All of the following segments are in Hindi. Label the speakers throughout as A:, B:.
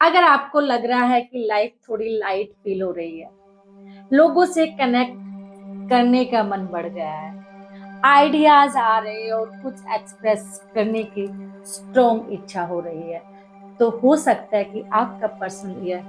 A: अगर आपको लग रहा है कि लाइफ थोड़ी लाइट फील हो रही है, लोगों से कनेक्ट करने का मन बढ़ गया है, आइडियाज आ रहे हैं और कुछ एक्सप्रेस करने की स्ट्रॉन्ग इच्छा हो रही है, तो हो सकता है कि आपका पर्सनल ईयर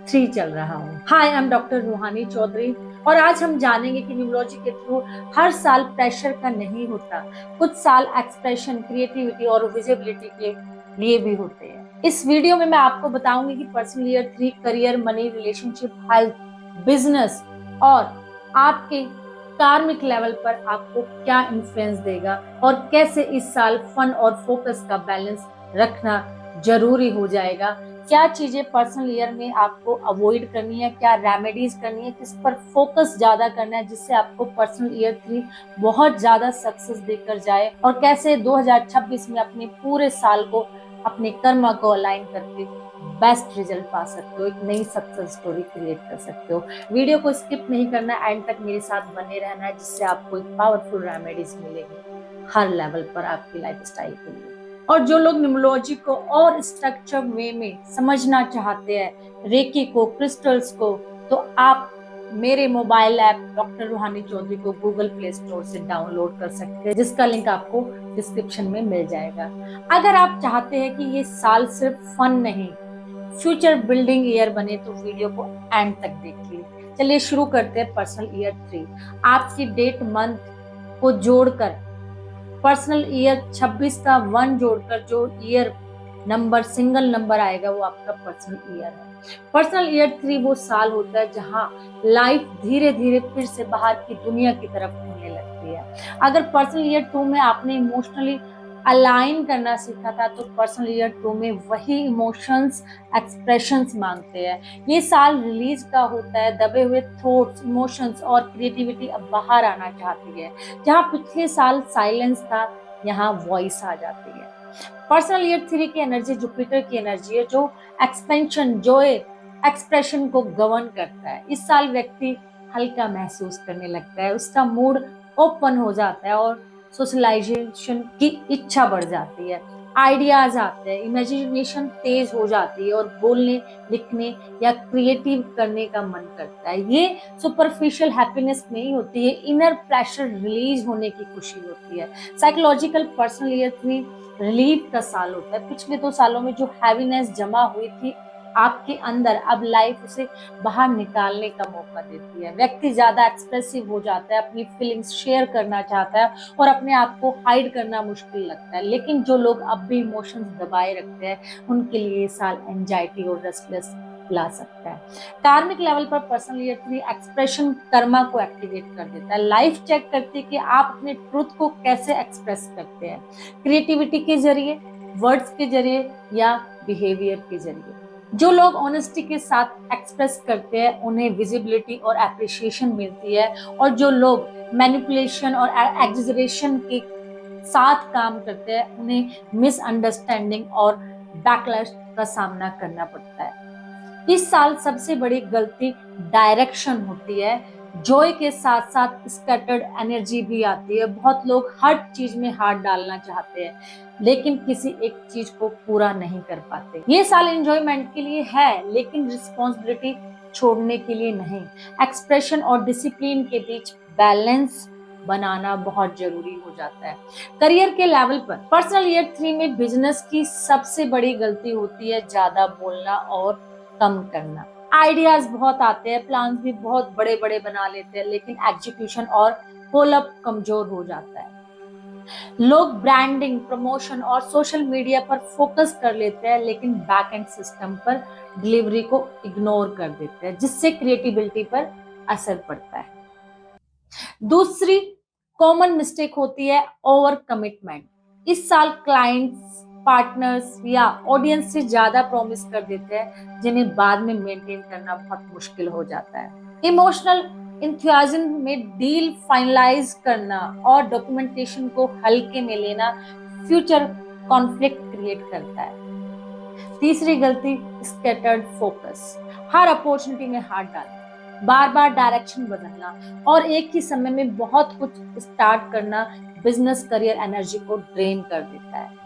A: 3 चल रहा हो। हाय, आई एम डॉक्टर रूहानी चौधरी और आज हम जानेंगे कि न्यूमरोलॉजी के थ्रू हर साल प्रेशर का नहीं होता, कुछ साल एक्सप्रेशन, क्रिएटिविटी और विजिबिलिटी के लिए भी होते हैं। इस वीडियो में मैं आपको बताऊंगी कि personal year 3 career, money, relationship, health, business और आपके कार्मिक लेवल पर आपको क्या इन्फ्लुएंस देगा और कैसे इस साल फन और फोकस का बैलेंस रखना जरूरी हो जाएगा। क्या चीजें पर्सनल ईयर में आपको अवॉइड करनी है, क्या रेमेडीज करनी है, किस पर फोकस ज्यादा करना है जिससे आपको पर्सनल ईयर 3 बहुत ज्यादा सक्सेस देकर जाए, और कैसे 2026 में अपने पूरे साल को अपने कर्मा को अलाइन करके बेस्ट रिजल्ट पा सकते हो, एक नई सक्सेस स्टोरी क्रिएट कर सकते हो। वीडियो को स्किप नहीं करना, एंड तक मेरे साथ बने रहना है जिससे आपको एक पावरफुल रेमेडीज मिलेगी हर लेवल पर आपकी लाइफस्टाइल के लिए। और जो लोग न्यूमरोलॉजी को और स्ट्रक्चर वे में समझना चाहते हैं, रेकी को, क्रिस्टल्स को, तो आप मेरे मोबाइल ऐप डॉक्टर रूहानी चौधरी को गूगल प्ले स्टोर से डाउनलोड कर सकते हैं, जिसका लिंक आपको डिस्क्रिप्शन में मिल जाएगा। अगर आप चाहते हैं कि ये साल सिर्फ फन नहीं, फ्यूचर बिल्डिंग ईयर बने, तो वीडियो को एंड तक देखिए। चलिए शुरू करते हैं। पर्सनल ईयर 3 आपकी डेट मंथ को जोड़कर, पर्सनल ईयर 26 का 1 जोड़कर जो ईयर नंबर, सिंगल नंबर आएगा, वो आपका पर्सनल ईयर है। पर्सनल ईयर 3 वो साल होता है जहां लाइफ धीरे धीरे फिर से बाहर की दुनिया की तरफ खुलने लगती है। अगर पर्सनल ईयर 2 में आपने इमोशनली अलाइन करना सीखा था, तो पर्सनल ईयर 2 में वही इमोशंस, एक्सप्रेशंस मांगते हैं। ये साल रिलीज का होता है, दबे हुए थॉट्स, इमोशंस और क्रिएटिविटी अब बाहर आना चाहती है। जहाँ पिछले साल साइलेंस था, यहाँ वॉइस आ जाती है। पर्सनल ईयर 3 की एनर्जी जुपिटर की एनर्जी है, जो एक्सपेंशन, जॉय, एक्सप्रेशन को गवर्न करता है। इस साल व्यक्ति हल्का महसूस करने लगता है, उसका मूड ओपन हो जाता है और सोशलाइजेशन की इच्छा बढ़ जाती है। आइडियाज आते हैं, इमेजिनेशन तेज हो जाती है और बोलने, लिखने या क्रिएटिव करने का मन करता है। ये सुपरफिशियल हैप्पीनेस नहीं होती है, इनर प्रेशर रिलीज होने की खुशी होती है। साइकोलॉजिकल पर्सनल ईयर 3 रिलीफ का साल होता है। पिछले 2 सालों में जो हैवीनेस जमा हुई थी आपके अंदर, अब लाइफ उसे बाहर निकालने का मौका देती है। व्यक्ति ज्यादा एक्सप्रेसिव हो जाता है, अपनी फीलिंग्स शेयर करना चाहता है और अपने आप को हाइड करना मुश्किल लगता है। लेकिन जो लोग अब भी इमोशंस दबाए रखते हैं, उनके लिए ये साल एंजाइटी और रेस्टलेस ला सकता है। कार्मिक लेवल पर पर्सनल ईयर 3 एक्सप्रेशन कर्मा को एक्टिवेट कर देता है। लाइफ चेक करती है कि आप अपने ट्रुथ को कैसे एक्सप्रेस करते हैं, क्रिएटिविटी के जरिए, वर्ड्स के जरिए या बिहेवियर के जरिए। जो लोग ऑनेस्टी के साथ एक्सप्रेस करते हैं, उन्हें विजिबिलिटी और एप्रिसिएशन मिलती है, और जो लोग मैनिपुलेशन और एग्जैजरेशन के साथ काम करते हैं, उन्हें मिसअंडरस्टैंडिंग और बैकलैश का सामना करना पड़ता है। इस साल सबसे बड़ी गलती डायरेक्शन होती है। जॉय के साथ साथ स्कैटर्ड एनर्जी भी आती है। बहुत लोग हर चीज में हाथ डालना चाहते हैं, लेकिन किसी एक चीज को पूरा नहीं कर पाते। ये साल एंजॉयमेंट के लिए है, लेकिन रिस्पॉन्सिबिलिटी छोड़ने के लिए नहीं। एक्सप्रेशन और डिसिप्लिन के बीच बैलेंस बनाना बहुत जरूरी हो जाता है। करियर के लेवल पर पर्सनल ईयर 3 में बिजनेस की सबसे बड़ी गलती होती है ज्यादा बोलना और कम करना। आइडियाज बहुत आते हैं, प्लान्स भी बहुत बड़े बड़े बना लेते हैं, लेकिन एग्जीक्यूशन और फॉलो अप कमजोर हो जाता है। लोग ब्रांडिंग, प्रमोशन और सोशल मीडिया पर फोकस कर लेते हैं, लेकिन बैक एंड सिस्टम पर डिलीवरी को इग्नोर कर देते हैं, जिससे क्रिएटिविटी पर असर पड़ता है। दूसरी कॉमन मिस्टेक होती है ओवर कमिटमेंट। इस साल क्लाइंट्स, पार्टनर्स या ऑडियंस से ज्यादा प्रॉमिस कर देते हैं, जिन्हें बाद में मेंटेन करना बहुत मुश्किल हो जाता है। इमोशनल इंथुजियाज्म में डील फाइनलाइज करना और डॉक्यूमेंटेशन को हल्के में लेना फ्यूचर कॉन्फ्लिक्ट क्रिएट करता है। तीसरी गलती स्कैटर्ड फोकस। हर अपॉर्चुनिटी में हाथ डालना, बार बार डायरेक्शन बदलना और एक ही समय में बहुत कुछ स्टार्ट करना बिजनेस, करियर, एनर्जी को ड्रेन कर देता है।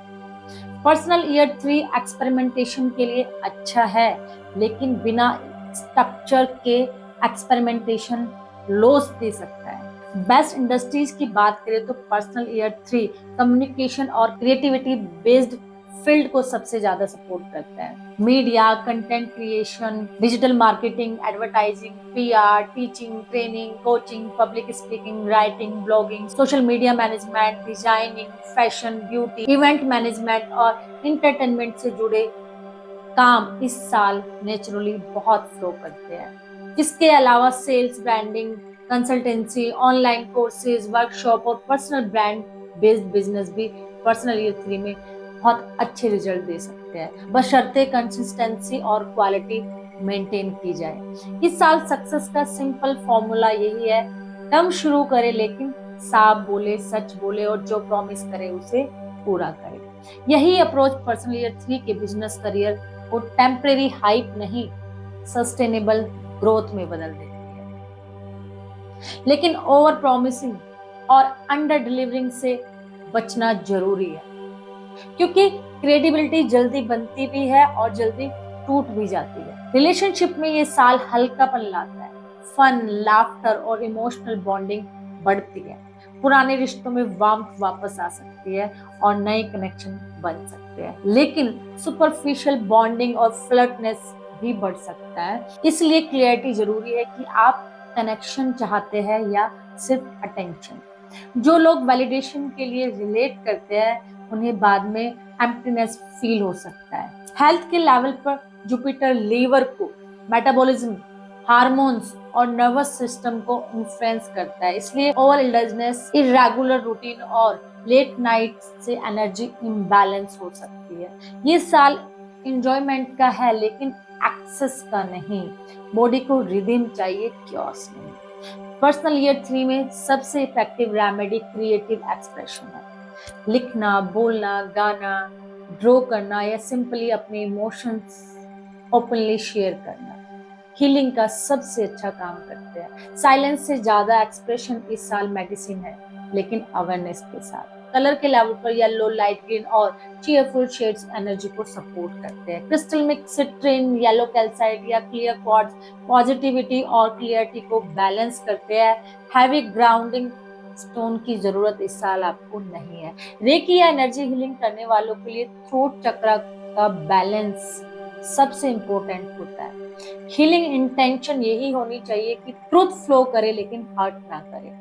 A: पर्सनल ईयर 3 एक्सपेरिमेंटेशन के लिए अच्छा है, लेकिन बिना स्ट्रक्चर के एक्सपेरिमेंटेशन लॉस दे सकता है। बेस्ट इंडस्ट्रीज की बात करें तो पर्सनल ईयर 3 कम्युनिकेशन और क्रिएटिविटी बेस्ड फील्ड को सबसे ज्यादा सपोर्ट करता है। Media, content creation, digital marketing, advertising, PR, teaching, training, coaching, public speaking, writing, blogging, social media management, designing, fashion, beauty, event management और इंटरटेनमेंट से जुड़े काम इस साल नेचुरली बहुत फ्लो करते हैं। इसके अलावा sales, branding, consultancy, online courses, workshop और पर्सनल ब्रांड बेस्ड बिजनेस भी पर्सनल ईयर 3 में बहुत अच्छे रिजल्ट दे सकते हैं, बशर्ते कंसिस्टेंसी और क्वालिटी मेंटेन की जाए। इस साल सक्सेस का सिंपल फॉर्मूला यही है, कम शुरू करे लेकिन साफ बोले, सच बोले और जो प्रॉमिस करे उसे पूरा करे। यही अप्रोच पर्सनल ईयर 3 के बिजनेस करियर को टेम्परेरी हाइप नहीं, सस्टेनेबल ग्रोथ में बदल देती है। लेकिन ओवर प्रॉमिसिंग और अंडर डिलीवरिंग से बचना जरूरी है, क्योंकि क्रेडिबिलिटी जल्दी बनती भी है और जल्दी टूट भी जाती है। रिलेशनशिप में ये साल हल्कापन लाता है, फन, लाफ्टर और इमोशनल बॉन्डिंग बढ़ती है। पुराने रिश्तों में वार्मथ वापस आ सकती है और नए कनेक्शन बन सकते हैं, लेकिन सुपरफिशियल बॉन्डिंग और फ्लर्टनेस भी बढ़ सकता है। इसलिए क्लियरिटी जरूरी है कि आप कनेक्शन चाहते हैं या सिर्फ अटेंशन। जो लोग वैलिडेशन के लिए रिलेट करते हैं उन्हें बाद में एम्प्टीनेस फील हो सकता है। हेल्थ के लेवल पर जुपिटर लीवर को, मेटाबॉलिज्म, हार्मोन्स और नर्वस सिस्टम को इन्फ्लुएंस करता है, इसलिए ओवर इंडल्जेंस, इरेगुलर रूटीन और लेट नाइट से एनर्जी इम्बैलेंस हो सकती है। ये साल एंजॉयमेंट का है लेकिन एक्सेस का नहीं। बॉडी को रिदम चाहिए, क्योस नहीं। पर्सनल ईयर 3 में सबसे इफेक्टिव रेमेडी क्रिएटिव एक्सप्रेशन है। लिखना, बोलना, गाना, ड्रॉ करना या सिंपली अपने इमोशंस ओपनली शेयर करना हीलिंग का सबसे अच्छा काम करते हैं। साइलेंस से ज्यादा एक्सप्रेशन इस साल मेडिसिन है, लेकिन अवेयरनेस के साथ। कलर के लेवल पर येलो, लाइट ग्रीन और चीयरफुल शेड्स एनर्जी को सपोर्ट करते हैं। क्रिस्टल में सिट्रिन, येलो कैल्साइट या क्लियर क्वार्ट्ज पॉजिटिविटी और क्लियरिटी को बैलेंस करते हैं। हैवी ग्राउंडिंग स्टोन की जरूरत इस साल आपको नहीं है। रेकी या एनर्जी हीलिंग करने वालों के लिए थ्रोट चक्र का बैलेंस सबसे इंपॉर्टेंट होता है। हीलिंग इंटेंशन यही होनी चाहिए कि ट्रुथ फ्लो करे लेकिन हर्ट ना करे।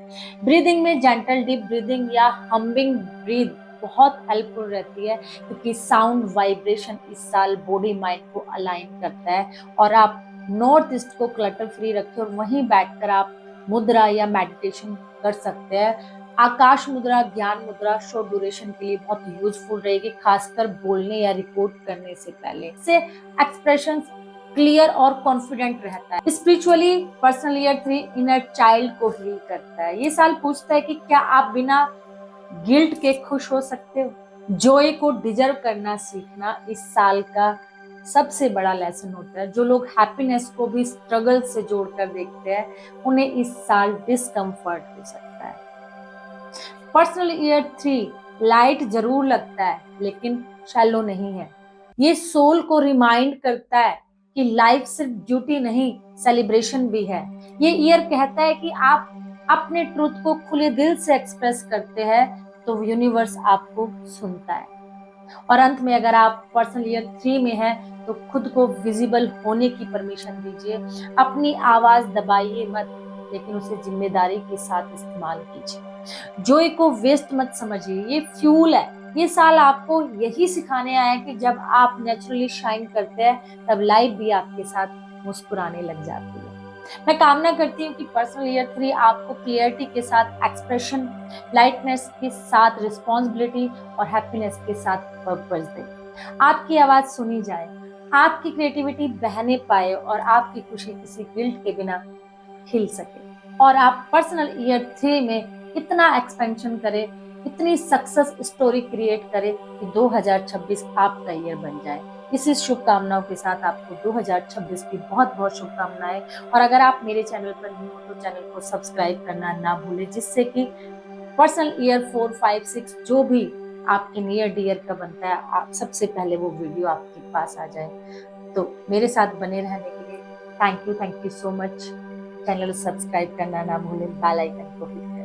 A: ब्रीदिंग में जेंटल डीप ब्रीदिंग या हम्बिंग ब्रीद बहुत हेल्पफुल रहती है, क्योंकि साउंड वाइब्रेशन इस साल बॉडी माइंड को अलाइन करता है। और आप नॉर्थ ईस्ट को क्लटर फ्री रखें और वहीं बैठकर आप मुद्रा या मेडिटेशन कर सकते हैं। आकाश मुद्रा, ज्ञान मुद्रा शॉर्ट ड्यूरेशन के लिए बहुत यूजफुल रहेगी, खासकर बोलने या रिकॉर्ड करने से पहले। इससे एक्सप्रेशन क्लियर और कॉन्फिडेंट रहता है। Spiritually personal year 3 inner child को हील करता है। ये साल पूछता है कि क्या आप बिना गिल्ट के खुश हो सकते हो। जॉय को डिजर्व करना सीखना इस साल का सबसे बड़ा लेसन होता है। जो लोग हैप्पीनेस को भी स्ट्रगल से जोड़कर देखते हैं उन्हें इस साल डिस्कम्फर्ट हो सकता है। पर्सनल ईयर 3 लाइट जरूर लगता है लेकिन शैलो नहीं है। ये सोल को रिमाइंड करता है कि लाइफ सिर्फ ड्यूटी नहीं, सेलिब्रेशन भी है। ये ईयर कहता है कि आप अपने ट्रूथ को खुले दिल से एक्सप्रेस करते हैं तो यूनिवर्स आपको सुनता है। और अंत में अगर आप पर्सनल ईयर 3 में हैं तो खुद को विजिबल होने की परमिशन दीजिए। अपनी आवाज दबाइए मत, लेकिन उसे जिम्मेदारी के साथ इस्तेमाल कीजिए। जॉय को वेस्ट मत समझिए, ये फ्यूल है। ये साल आपको यही सिखाने आया है कि जब आप नेचुरली शाइन करते हैं तब लाइफ भी आपके साथ मुस्कुराने लग जाती है। मैं कामना करती हूँ कि पर्सनल ईयर 3 आपको क्लियरिटी के साथ एक्सप्रेशन, लाइटनेस के साथ रिस्पॉन्सिबिलिटी और हैप्पीनेस के साथ पर्पस दे। आपकी आवाज सुनी जाए, आपकी क्रिएटिविटी बहने पाए और आपकी खुशी किसी गिल्ट के बिना खिल सके। और आप पर्सनल ईयर 3 में इतना एक्सपेंशन करें, इतनी सक्सेस स्टोरी क्रिएट करें कि 2026 आपका ईयर बन जाए। इसी शुभकामनाओं के साथ आपको 2026 की बहुत बहुत शुभकामनाएं। और अगर आप मेरे चैनल पर न्यू हो तो चैनल को सब्सक्राइब करना ना भूलें, जिससे कि पर्सनल ईयर 4, 5, 6 जो भी आपके नियर डियर का बनता है, आप सबसे पहले वो वीडियो आपके पास आ जाए। तो मेरे साथ बने रहने के लिए thank you so much. Channel subscribe करना ना भूलें, बेल आइकन को हिट करें।